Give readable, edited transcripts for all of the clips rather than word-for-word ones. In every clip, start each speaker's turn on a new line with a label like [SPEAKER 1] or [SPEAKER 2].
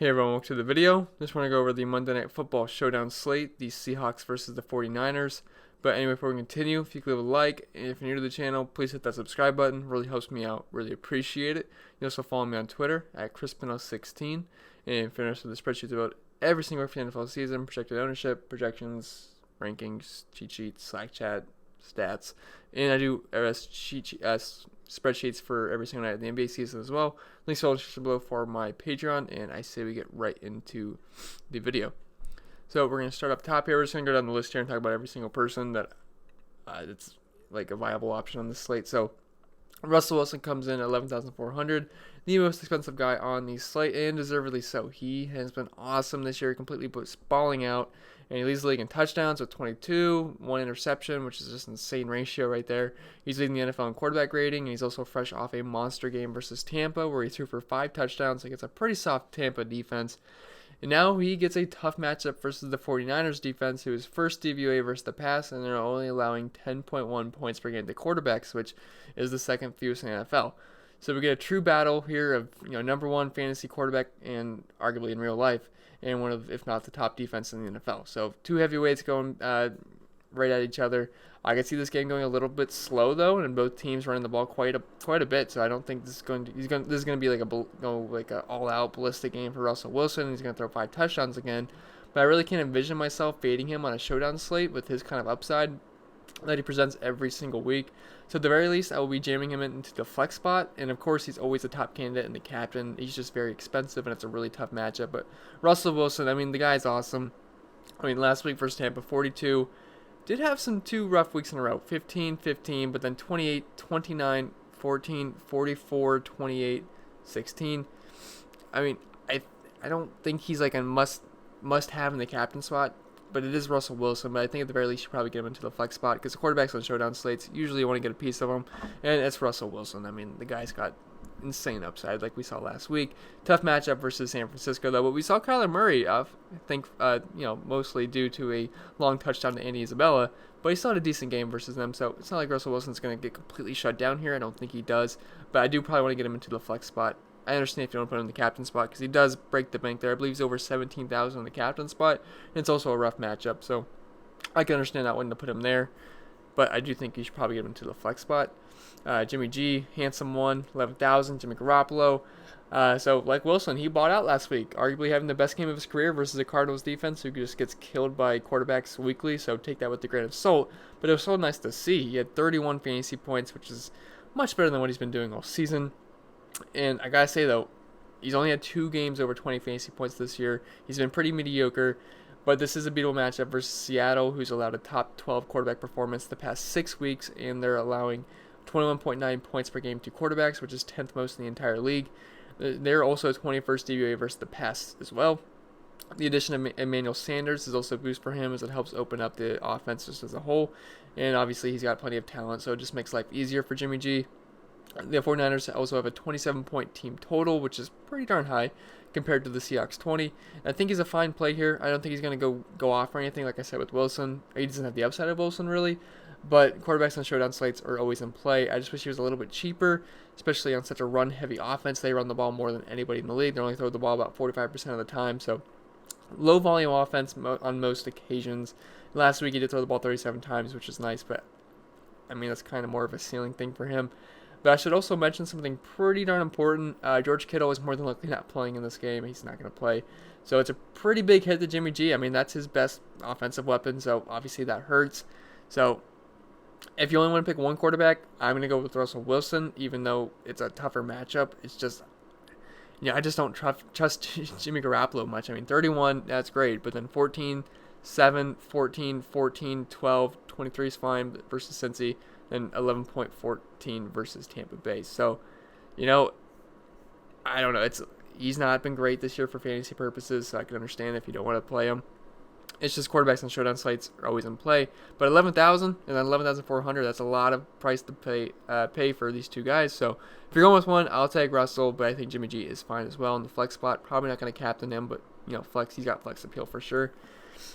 [SPEAKER 1] Hey everyone, welcome to the video. Just want to go over the Monday Night Football Showdown Slate, the Seahawks versus the 49ers. But anyway, before we continue, if you could leave a like, and if you're new to the channel, please hit that subscribe button. Really helps me out. Really appreciate it. You also follow me on Twitter at ChrisPinell16. And if you're interested in the spreadsheets about every single week for the NFL season, projected ownership, projections, rankings, cheat sheets, Slack chat, stats. And I do spreadsheets for every single night of the NBA season as well. Links all below for my Patreon, and I say we get right into the video. So we're going to start up top here. We're just going to go down the list here and talk about every single person that it's like a viable option on this slate. So Russell Wilson comes in at 11,400, the most expensive guy on the slate, and deservedly so. He has been awesome this year, completely balling out, and he leads the league in touchdowns with 22, one interception, which is just an insane ratio right there. He's leading the NFL in quarterback rating, and he's also fresh off a monster game versus Tampa, where he threw for 5 touchdowns against a pretty soft Tampa defense. And now he gets a tough matchup versus the 49ers defense, who is first DVOA versus the pass, and they're only allowing 10.1 points per game to quarterbacks, which is the second fewest in the NFL. So we get a true battle here of number one fantasy quarterback and arguably in real life, and one of, if not the top defense in the NFL. So two heavyweights going right at each other. I could see this game going a little bit slow though, and both teams running the ball quite a bit. So I don't think this is going to be like a all-out ballistic game for Russell Wilson. He's going to throw 5 touchdowns again, but I really can't envision myself fading him on a showdown slate with his kind of upside that he presents every single week. So at the very least, I will be jamming him into the flex spot, and of course he's always a top candidate in the captain. He's just very expensive, and it's a really tough matchup. But Russell Wilson, I mean, the guy's awesome. I mean, last week versus Tampa, 42. Did have some 2 rough weeks in a row, 15, 15, but then 28, 29, 14, 44, 28, 16. I mean, I don't think he's like a must have in the captain spot, but it is Russell Wilson. But I think at the very least you probably get him into the flex spot, because the quarterbacks on showdown slates usually want to get a piece of him, and it's Russell Wilson. I mean, the guy's got insane upside like we saw last week. Tough matchup versus San Francisco though, but we saw Kyler Murray, I think mostly due to a long touchdown to Andy Isabella, but he still had a decent game versus them. So it's not like Russell Wilson's going to get completely shut down here. I don't think he does, but I do probably want to get him into the flex spot. I understand if you don't put him in the captain spot, because he does break the bank there. I believe he's over 17,000 in the captain spot, and it's also a rough matchup, so I can understand not wanting to put him there, but I do think you should probably get him into the flex spot. Jimmy G, handsome one, 11,000. Jimmy Garoppolo. So like Wilson, he bought out last week, arguably having the best game of his career versus the Cardinals defense, who just gets killed by quarterbacks weekly. So take that with a grain of salt. But it was so nice to see. He had 31 fantasy points, which is much better than what he's been doing all season. And I gotta say though, he's only had 2 games over 20 fantasy points this year. He's been pretty mediocre. But this is a beatable matchup versus Seattle, who's allowed a top 12 quarterback performance the past 6 weeks, and they're allowing 21.9 points per game to quarterbacks, which is 10th most in the entire league. They're also 21st DVOA versus the pass as well. The addition of Emmanuel Sanders is also a boost for him, as it helps open up the offense just as a whole. And obviously he's got plenty of talent, so it just makes life easier for Jimmy G. The 49ers also have a 27-point team total, which is pretty darn high compared to the Seahawks 20. I think he's a fine play here. I don't think he's going to go off or anything, like I said with Wilson. He doesn't have the upside of Wilson, really. But quarterbacks on showdown slates are always in play. I just wish he was a little bit cheaper, especially on such a run-heavy offense. They run the ball more than anybody in the league. They only throw the ball about 45% of the time. So low-volume offense on most occasions. Last week he did throw the ball 37 times, which is nice. But, I mean, that's kind of more of a ceiling thing for him. But I should also mention something pretty darn important. George Kittle is more than likely not playing in this game. He's not going to play. So it's a pretty big hit to Jimmy G. I mean, that's his best offensive weapon, so obviously that hurts. So if you only want to pick one quarterback, I'm going to go with Russell Wilson, even though it's a tougher matchup. It's just, I just don't trust Jimmy Garoppolo much. I mean, 31, that's great, but then 14, 7, 14, 14, 12, 23 is fine versus Cincy, and 11.14 versus Tampa Bay. So, I don't know. He's not been great this year for fantasy purposes, so I can understand if you don't want to play him. It's just quarterbacks on showdown slates are always in play. But 11,000 and then 11,400, that's a lot of price to pay for these two guys. So if you're going with one, I'll take Russell, but I think Jimmy G is fine as well in the flex spot. Probably not going to captain him, but flex, he's got flex appeal for sure.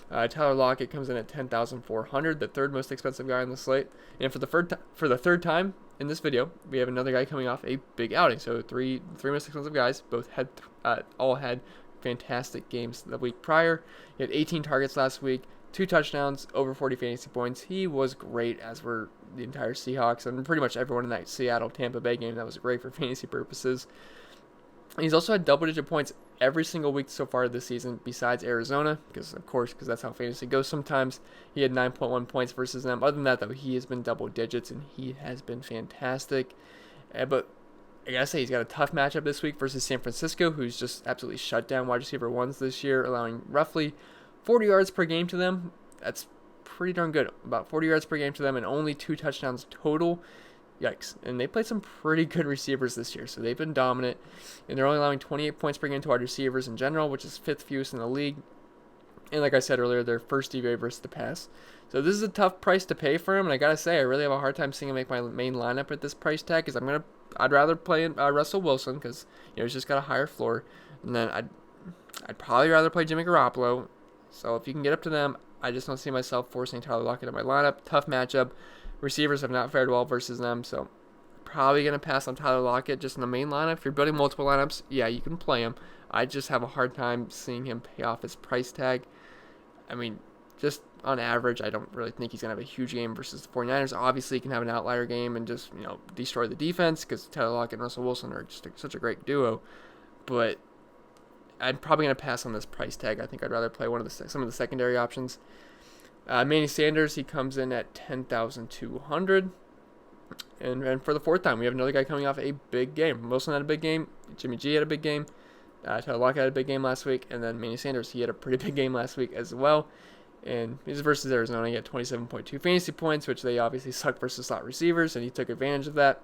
[SPEAKER 1] Tyler Lockett comes in at 10,400, the third most expensive guy on the slate. And for the third time in this video, we have another guy coming off a big outing. So three most expensive guys, both all had fantastic games the week prior. He had 18 targets last week, 2 touchdowns, over 40 fantasy points. He was great, as were the entire Seahawks and pretty much everyone in that Seattle-Tampa Bay game. That was great for fantasy purposes. He's also had double-digit points every single week so far this season besides Arizona, because that's how fantasy goes sometimes. He had 9.1 points versus them. Other than that, though, he has been double digits, and he has been fantastic. But I gotta say, he's got a tough matchup this week versus San Francisco, who's just absolutely shut down wide receiver ones this year, allowing roughly 40 yards per game to them. That's pretty darn good. About 40 yards per game to them and only 2 touchdowns total. Yikes. And they played some pretty good receivers this year, so they've been dominant. And they're only allowing 28 points per game to wide receivers in general, which is 5th fewest in the league. And like I said earlier, their first DVA versus the pass. So this is a tough price to pay for him, and I gotta say, I really have a hard time seeing him make my main lineup at this price tag, because I'd rather play Russell Wilson, because he's just got a higher floor. And then I'd probably rather play Jimmy Garoppolo. So if you can get up to them, I just don't see myself forcing Tyler Lockett in my lineup. Tough matchup. Receivers have not fared well versus them, so probably going to pass on Tyler Lockett just in the main lineup. If you're building multiple lineups, yeah, you can play him. I just have a hard time seeing him pay off his price tag. I mean, just on average, I don't really think he's going to have a huge game versus the 49ers. Obviously, he can have an outlier game and just, destroy the defense, because Tyler Lockett and Russell Wilson are just such a great duo. But I'm probably going to pass on this price tag. I think I'd rather play some of the secondary options. Manny Sanders, he comes in at 10,200. And for the 4th time, we have another guy coming off a big game. Wilson had a big game. Jimmy G had a big game. Tyler Lockett had a big game last week. And then Manny Sanders, he had a pretty big game last week as well. And he's versus Arizona. He had 27.2 fantasy points, which they obviously suck versus slot receivers, and he took advantage of that.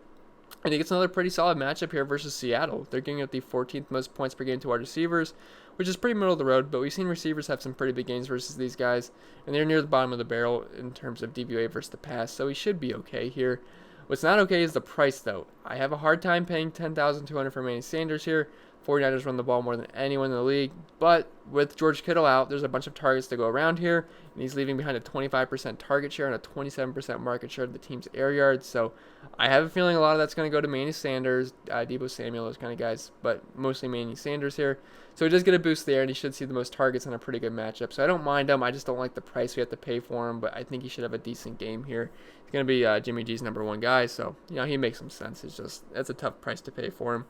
[SPEAKER 1] And he gets another pretty solid matchup here versus Seattle. They're giving up the 14th most points per game to wide receivers, which is pretty middle of the road, but we've seen receivers have some pretty big games versus these guys, and they're near the bottom of the barrel in terms of DVOA versus the pass, so he should be okay here. What's not okay is the price, though. I have a hard time paying $10,200 for Manny Sanders here. 49ers run the ball more than anyone in the league, but with George Kittle out, there's a bunch of targets to go around here, and he's leaving behind a 25% target share and a 27% market share of the team's air yards, so I have a feeling a lot of that's going to go to Manny Sanders, DEEBO Samuel, those kind of guys, but mostly Manny Sanders here. So he does get a boost there, and he should see the most targets in a pretty good matchup, so I don't mind him. I just don't like the price we have to pay for him, but I think he should have a decent game here. He's going to be Jimmy G's #1 guy, so he makes some sense. It's a tough price to pay for him.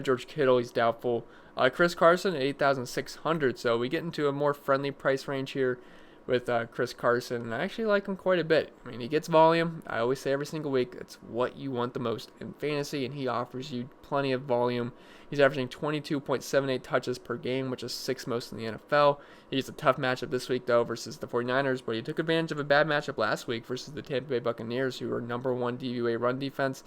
[SPEAKER 1] George Kittle, he's doubtful. Chris Carson at 8,600, so we get into a more friendly price range here with Chris Carson, and I actually like him quite a bit. I mean, he gets volume. I always say every single week, it's what you want the most in fantasy, and he offers you plenty of volume. He's averaging 22.78 touches per game, which is 6th most in the NFL. He gets a tough matchup this week, though, versus the 49ers, but he took advantage of a bad matchup last week versus the Tampa Bay Buccaneers, who are #1 DVOA run defense.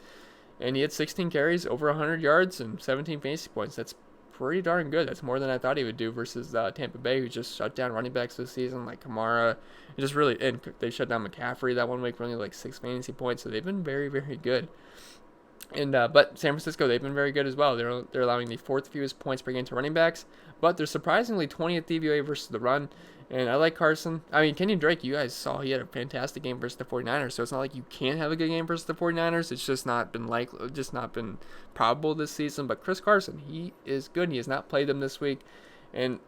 [SPEAKER 1] And he had 16 carries, over 100 yards, and 17 fantasy points. That's pretty darn good. That's more than I thought he would do versus Tampa Bay, who just shut down running backs this season, like Kamara. And they shut down McCaffrey that one week, only like 6 fantasy points. So they've been very, very good. And but San Francisco, they've been very good as well. They're allowing the 4th fewest points per game to running backs, but they're surprisingly 20th DVOA versus the run. And I like Carson. I mean, Kenyon Drake, you guys saw he had a fantastic game versus the 49ers, so it's not like you can't have a good game versus the 49ers. It's just not been probable this season. But Chris Carson, he is good. He has not played them this week. And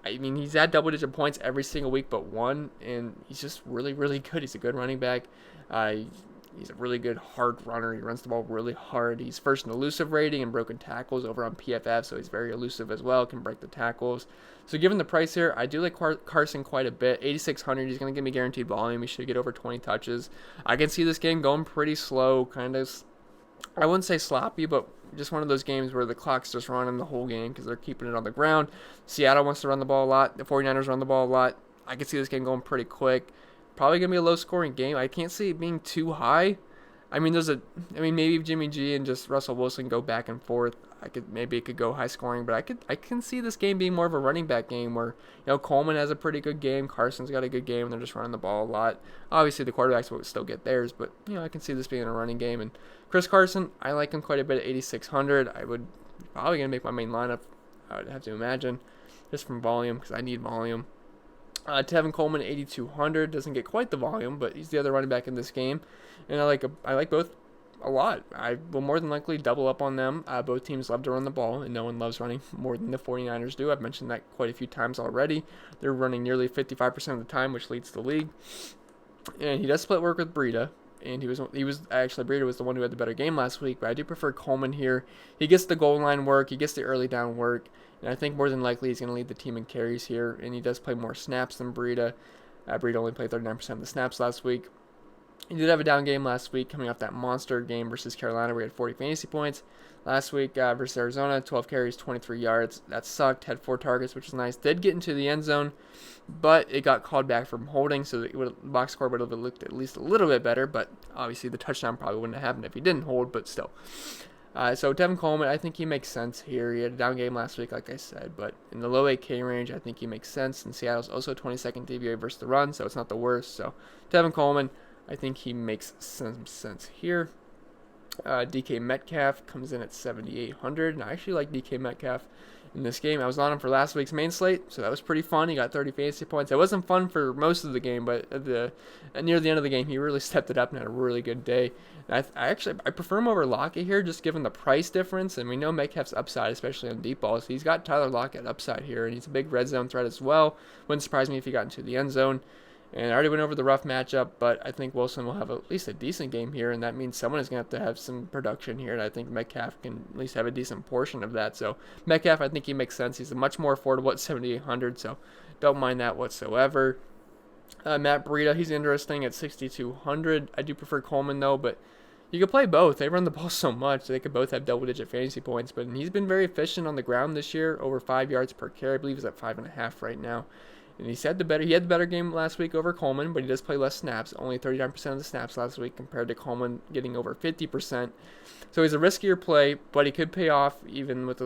[SPEAKER 1] I mean, he's had double-digit points every single week but one, and he's just really, really good. He's a good running back. He's a really good hard runner. He runs the ball really hard. He's first in elusive rating and broken tackles over on PFF, so he's very elusive as well, can break the tackles. So given the price here, I do like Carson quite a bit. 8,600, he's going to give me guaranteed volume. He should get over 20 touches. I can see this game going pretty slow, kind of, I wouldn't say sloppy, but just one of those games where the clock's just running the whole game because they're keeping it on the ground. Seattle wants to run the ball a lot. The 49ers run the ball a lot. I can see this game going pretty quick. Probably going to be a low-scoring game. I can't see it being too high. I mean, maybe if Jimmy G and just Russell Wilson go back and forth, maybe it could go high-scoring. But I can see this game being more of a running back game where, Coleman has a pretty good game. Carson's got a good game, and they're just running the ball a lot. Obviously, the quarterbacks will still get theirs, but, I can see this being a running game. And Chris Carson, I like him quite a bit at 8,600. I would probably going to make my main lineup, I would have to imagine, just from volume because I need volume. Tevin Coleman, 8,200, doesn't get quite the volume, but he's the other running back in this game, and I like both a lot. I will more than likely double up on them. Both teams love to run the ball, and no one loves running more than the 49ers do. I've mentioned that quite a few times already. They're running nearly 55% of the time, which leads the league. And he does split work with BREIDA. And he was actually, BREIDA was the one who had the better game last week, but I do prefer Coleman here. He gets the goal line work, he gets the early down work, and I think more than likely he's going to lead the team in carries here, and he does play more snaps than BREIDA. BREIDA only played 39% of the snaps last week. He did have a down game last week, coming off that monster game versus Carolina where he had 40 fantasy points. Last week versus Arizona, 12 carries, 23 yards. That sucked. Had 4 targets, which was nice. Did get into the end zone, but it got called back from holding, so the box score would have looked at least a little bit better, but obviously the touchdown probably wouldn't have happened if he didn't hold, but still. So Tevin Coleman, I think he makes sense here. He had a down game last week, like I said, but in the low 8K range, I think he makes sense. And Seattle's also 22nd DVOA versus the run, so it's not the worst. So Tevin Coleman, I think he makes some sense here. DK Metcalf comes in at 7,800, and I actually like DK Metcalf in this game. I was on him for last week's main slate, so that was pretty fun. He got 30 fantasy points. It wasn't fun for most of the game, but near the end of the game, he really stepped it up and had a really good day. And I prefer him over Lockett here, just given the price difference, and we know Metcalf's upside, especially on deep balls. He's got Tyler Lockett upside here, and he's a big red zone threat as well. Wouldn't surprise me if he got into the end zone. And I already went over the rough matchup, but I think Wilson will have at least a decent game here, and that means someone is going to have some production here, and I think Metcalf can at least have a decent portion of that. So Metcalf, I think he makes sense. He's a much more affordable at 7,800, so don't mind that whatsoever. Matt BREIDA, he's interesting at 6,200. I do prefer Coleman, though, but you could play both. They run the ball so much. They could both have double-digit fantasy points, but he's been very efficient on the ground this year, over 5 yards per carry. I believe he's at 5.5 right now. And he had the better game last week over Coleman, but he does play less snaps, only 39% of the snaps last week compared to Coleman getting over 50%. So he's a riskier play, but he could pay off even with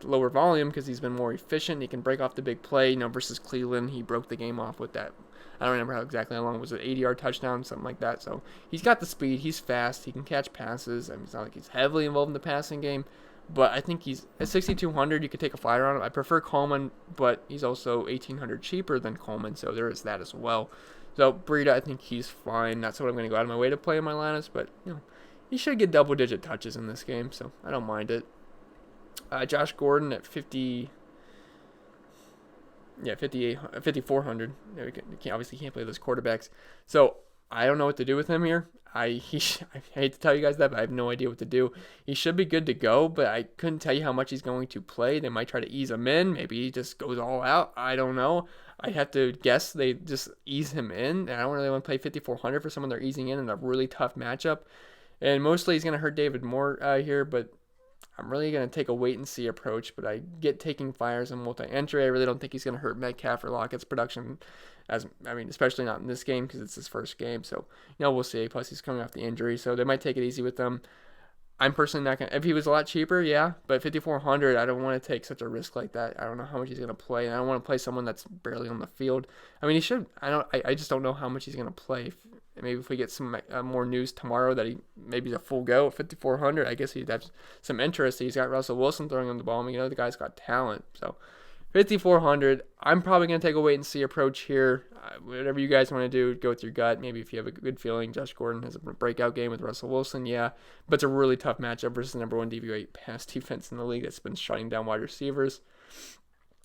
[SPEAKER 1] lower volume because he's been more efficient. He can break off the big play. Versus Cleveland, he broke the game off with that. I don't remember exactly how long it was, an 80-yard touchdown, something like that. So he's got the speed. He's fast. He can catch passes. I mean, it's not like he's heavily involved in the passing game. But I think he's at 6,200. You could take a flyer on him. I prefer Coleman, but he's also 1,800 cheaper than Coleman, so there is that as well. So BREIDA, I think he's fine. That's what I'm going to go out of my way to play in my lineups, but he should get double-digit touches in this game, so I don't mind it. Josh Gordon at 5,400. Obviously can't play those quarterbacks, so I don't know what to do with him here. I hate to tell you guys that, but I have no idea what to do. He should be good to go, but I couldn't tell you how much he's going to play. They might try to ease him in. Maybe he just goes all out. I don't know. I have to guess they just ease him in. And I don't really want to play 5,400 for someone they're easing in a really tough matchup. And mostly he's going to hurt David Moore here, but I'm really going to take a wait-and-see approach, but I get taking flyers and multi-entry. I really don't think he's going to hurt Metcalf or Lockett's production, especially not in this game because it's his first game. So, we'll see. Plus, he's coming off the injury, so they might take it easy with them. I'm personally not going to – if he was a lot cheaper, yeah, but 5,400, I don't want to take such a risk like that. I don't know how much he's going to play, and I don't want to play someone that's barely on the field. I mean, he should – I just don't know how much he's going to play. Maybe if we get some more news tomorrow that he maybe a full go at 5,400, I guess he'd have some interest. He's got Russell Wilson throwing him the ball. I mean, the guy's got talent. So 5,400, I'm probably going to take a wait-and-see approach here. Whatever you guys want to do, go with your gut. Maybe if you have a good feeling, Josh Gordon has a breakout game with Russell Wilson, yeah. But it's a really tough matchup versus the number one DVOA pass defense in the league that's been shutting down wide receivers.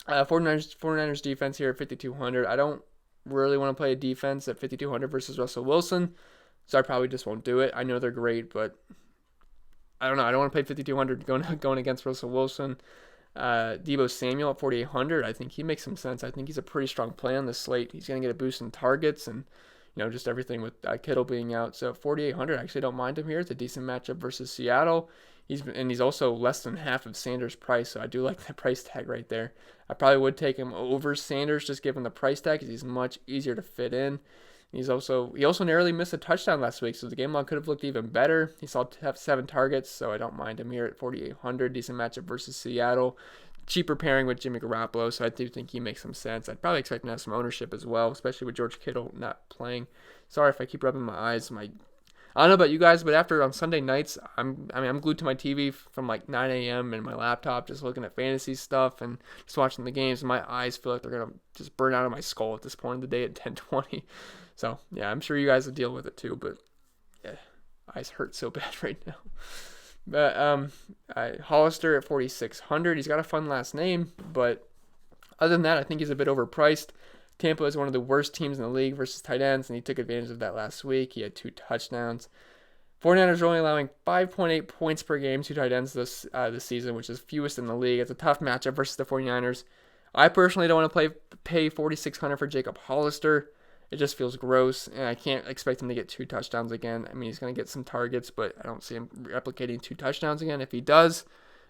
[SPEAKER 1] 49ers defense here at 5,200. I don't really want to play a defense at 5,200 versus Russell Wilson, so I probably just won't do it. I know they're great, but I don't know. I don't want to play 5,200 going against Russell Wilson. DEEBO Samuel at 4,800. I think he makes some sense. I think he's a pretty strong play on this slate. He's going to get a boost in targets and just everything with Kittle being out. So 4,800, I actually don't mind him here. It's a decent matchup versus Seattle. He's also less than half of Sanders' price, so I do like that price tag right there. I probably would take him over Sanders just given the price tag because he's much easier to fit in. He also narrowly missed a touchdown last week, so the game log could have looked even better. He saw 7 targets, so I don't mind him here at 4,800. Decent matchup versus Seattle. Cheaper pairing with Jimmy Garoppolo, so I do think he makes some sense. I'd probably expect him to have some ownership as well, especially with George Kittle not playing. Sorry if I keep rubbing my eyes. I don't know about you guys, but on Sunday nights, I'm glued to my TV from like 9 a.m. and my laptop just looking at fantasy stuff and just watching the games. And my eyes feel like they're going to just burn out of my skull at this point in the day at 10:20. So, yeah, I'm sure you guys will deal with it too, but yeah. eyes hurt so bad right now. But Hollister at 4,600. He's got a fun last name, but other than that, I think he's a bit overpriced. Tampa is one of the worst teams in the league versus tight ends, and he took advantage of that last week. He had 2 touchdowns. 49ers are only allowing 5.8 points per game to tight ends this season, which is fewest in the league. It's a tough matchup versus the 49ers. I personally don't want to pay $4,600 for Jacob Hollister. It just feels gross, and I can't expect him to get 2 touchdowns again. I mean, he's going to get some targets, but I don't see him replicating 2 touchdowns again. If he does,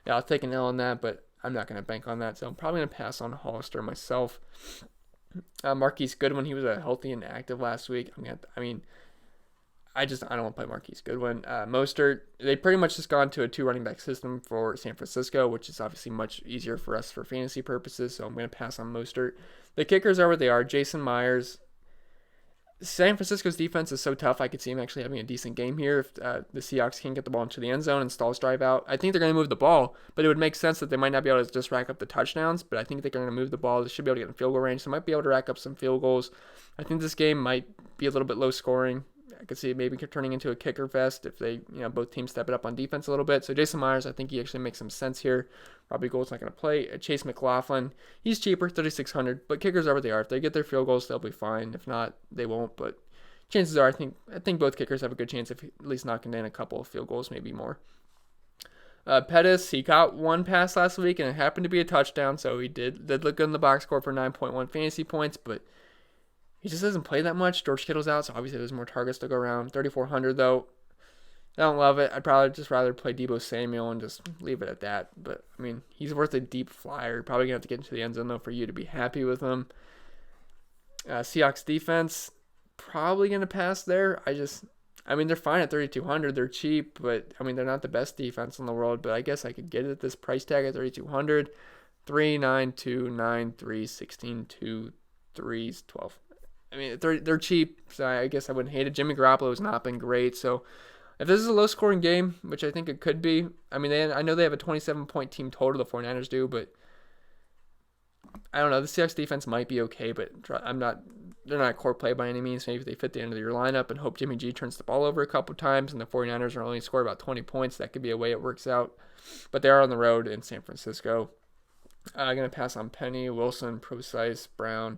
[SPEAKER 1] yeah, I'll take an L on that, but I'm not going to bank on that, so I'm probably going to pass on Hollister myself. Marquise Goodwin, he was healthy and active last week. I don't want to play Marquise Goodwin. Mostert, they pretty much just gone to a 2 running back system for San Francisco, which is obviously much easier for us for fantasy purposes, so I'm going to pass on Mostert. The kickers are what they are. Jason Myers. San Francisco's defense is so tough, I could see him actually having a decent game here if the Seahawks can't get the ball into the end zone and Stalls drive out. I think they're going to move the ball, but it would make sense that they might not be able to just rack up the touchdowns, but I think they're going to move the ball. They should be able to get in field goal range, so they might be able to rack up some field goals. I think this game might be a little bit low scoring. I could see it maybe turning into a kicker fest if they, both teams step it up on defense a little bit. So Jason Myers, I think he actually makes some sense here. Robbie Gould's not going to play. Chase McLaughlin, he's cheaper, $3,600, but kickers are what they are. If they get their field goals, they'll be fine. If not, they won't, but chances are, I think both kickers have a good chance of at least knocking in a couple of field goals, maybe more. Pettis, he caught 1 pass last week, and it happened to be a touchdown, so he did look good in the box score for 9.1 fantasy points, but he just doesn't play that much. George Kittle's out, so obviously there's more targets to go around. 3,400 though. I don't love it. I'd probably just rather play DEEBO Samuel and just leave it at that. But, I mean, he's worth a deep flyer. Probably going to have to get into the end zone, though, for you to be happy with him. Seahawks defense, probably going to pass there. They're fine at 3,200. They're cheap, but, they're not the best defense in the world. But I guess I could get it at this price tag at 3,200. 3, 9, 2, 9, 3, 16, 2, 3, 12. They're cheap, so I guess I wouldn't hate it. Jimmy Garoppolo has not been great, so if this is a low-scoring game, which I think it could be, I know they have a 27-point team total, the 49ers do, but I don't know. The Seahawks defense might be okay, but they're not a core play by any means. Maybe if they fit the end of your lineup and hope Jimmy G turns the ball over a couple times and the 49ers are only score about 20 points, that could be a way it works out. But they are on the road in San Francisco. I'm going to pass on Penny, Wilson, Procise, Brown.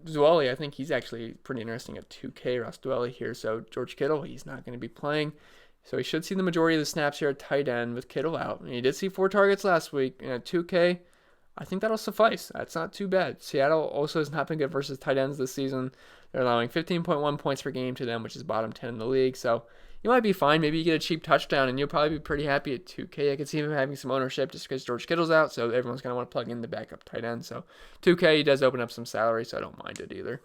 [SPEAKER 1] Zuoli, I think he's actually pretty interesting at 2K. Ross Dwelly here. So George Kittle, he's not going to be playing. So he should see the majority of the snaps here at tight end with Kittle out. And he did see 4 targets last week. And at 2K, I think that'll suffice. That's not too bad. Seattle also has not been good versus tight ends this season. They're allowing 15.1 points per game to them, which is bottom 10 in the league. So you might be fine. Maybe you get a cheap touchdown, and you'll probably be pretty happy at 2K. I could see him having some ownership just because George Kittle's out, so everyone's going to want to plug in the backup tight end. So 2K, he does open up some salary, so I don't mind it either.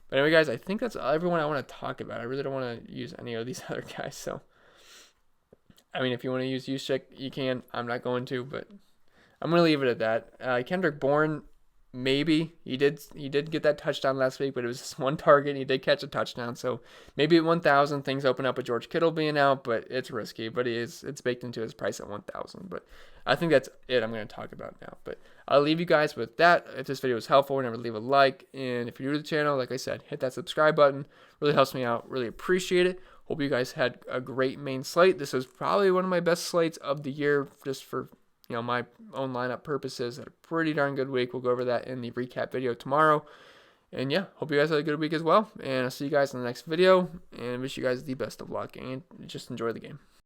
[SPEAKER 1] But anyway, guys, I think that's everyone I want to talk about. I really don't want to use any of these other guys. So, if you want to use Juszczyk, you can. I'm not going to, but I'm going to leave it at that. Kendrick Bourne, maybe. He did get that touchdown last week, but it was just 1 target, and he did catch a touchdown. So maybe at 1,000, things open up with George Kittle being out, but it's risky. But it's baked into his price at 1,000. But I think that's it I'm going to talk about now. But I'll leave you guys with that. If this video was helpful, remember to leave a like. And if you're new to the channel, like I said, hit that subscribe button. Really helps me out. Really appreciate it. Hope you guys had a great main slate. This was probably one of my best slates of the year just for my own lineup purposes. Had a pretty darn good week. We'll go over that in the recap video tomorrow. And yeah, hope you guys had a good week as well. And I'll see you guys in the next video. And wish you guys the best of luck. And just enjoy the game.